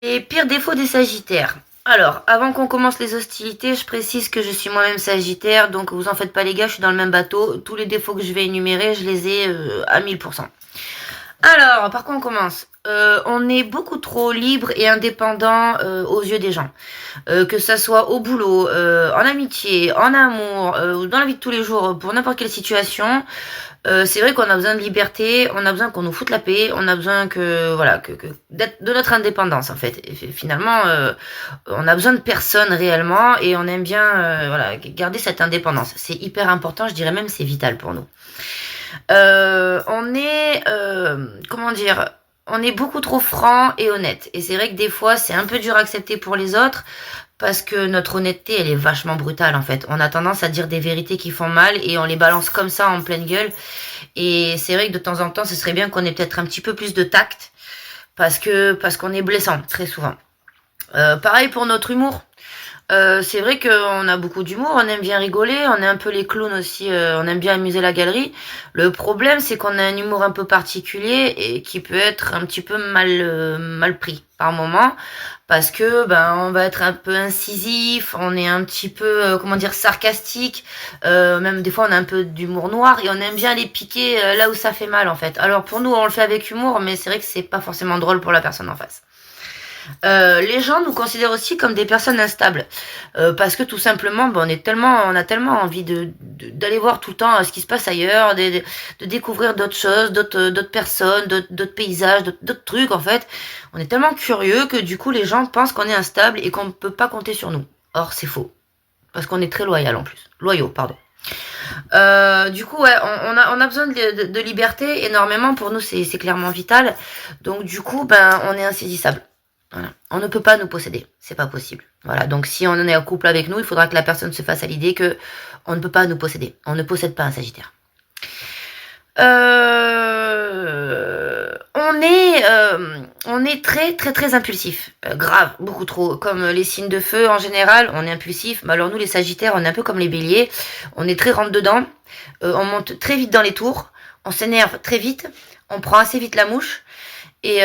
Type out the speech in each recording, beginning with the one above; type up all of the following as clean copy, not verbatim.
Les pires défauts des Sagittaires. Alors, avant qu'on commence les hostilités, je précise que je suis moi-même Sagittaire, donc vous en faites pas les gars, je suis dans le même bateau. Tous les défauts que je vais énumérer, je les ai à 1000%. Alors, par quoi on commence On est beaucoup trop libre et indépendant aux yeux des gens. Que ça soit au boulot, en amitié, en amour, ou dans la vie de tous les jours, pour n'importe quelle situation. C'est vrai qu'on a besoin de liberté, on a besoin qu'on nous foute la paix, on a besoin que voilà d'être de notre indépendance en fait. Et finalement, on a besoin de personne réellement et on aime bien voilà garder cette indépendance. C'est hyper important, je dirais même c'est vital pour nous. On est comment dire, on est beaucoup trop franc et honnête. Et c'est vrai que des fois c'est un peu dur à accepter pour les autres parce que notre honnêteté, elle est vachement brutale en fait. On a tendance à dire des vérités qui font mal et on les balance comme ça en pleine gueule. Et c'est vrai que de temps en temps, ce serait bien qu'on ait peut-être un petit peu plus de tact parce qu'on est blessant très souvent. Pareil pour notre humour. C'est vrai qu'on a beaucoup d'humour, on aime bien rigoler, on est un peu les clowns aussi, on aime bien amuser la galerie. Le problème, c'est qu'on a un humour un peu particulier et qui peut être un petit peu mal pris par moment, parce que on va être un peu incisif, on est un petit peu comment dire sarcastique, même des fois on a un peu d'humour noir et on aime bien les piquer là où ça fait mal en fait. Alors pour nous, on le fait avec humour, mais c'est vrai que c'est pas forcément drôle pour la personne en face. Les gens nous considèrent aussi comme des personnes instables parce que tout simplement on a tellement envie d'aller voir tout le temps ce qui se passe ailleurs, de découvrir d'autres choses, d'autres personnes, d'autres paysages, d'autres trucs en fait. On est tellement curieux que du coup les gens pensent qu'on est instable et qu'on ne peut pas compter sur nous. Or c'est faux parce qu'on est très loyal en plus, loyaux pardon. Du coup ouais on a besoin de liberté énormément, pour nous c'est clairement vital, donc du coup on est insaisissable. Voilà. On ne peut pas nous posséder, c'est pas possible. Voilà, donc si on en est en couple avec nous, il faudra que la personne se fasse à l'idée que on ne peut pas nous posséder. On ne possède pas un Sagittaire. On est très très très impulsif, grave, beaucoup trop. Comme les signes de feu en général, on est impulsif. Mais alors nous les Sagittaires, on est un peu comme les Béliers. On est très rentre dedans. On monte très vite dans les tours. On s'énerve très vite. On prend assez vite la mouche. Et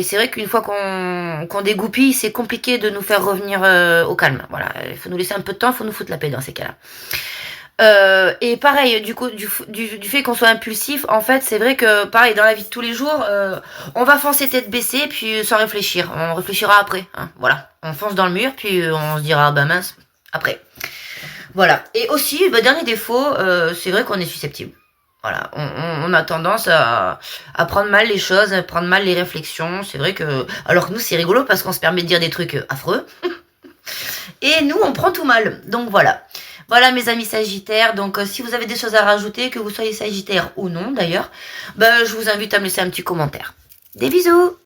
c'est vrai qu'une fois qu'on dégoupille, c'est compliqué de nous faire revenir au calme. Voilà, il faut nous laisser un peu de temps, il faut nous foutre la paix dans ces cas-là. Et pareil, du coup, du fait qu'on soit impulsif, en fait, c'est vrai que pareil dans la vie de tous les jours, on va foncer tête baissée, puis sans réfléchir. On réfléchira après. Hein, voilà, on fonce dans le mur, puis on se dira mince après. Voilà. Et aussi, dernier défaut, c'est vrai qu'on est susceptible. Voilà, on a tendance à prendre mal les choses, à prendre mal les réflexions. C'est vrai que, alors que nous c'est rigolo parce qu'on se permet de dire des trucs affreux. Et nous on prend tout mal. Donc voilà. Voilà mes amis Sagittaires. Donc si vous avez des choses à rajouter, que vous soyez Sagittaire ou non d'ailleurs, je vous invite à me laisser un petit commentaire. Des bisous.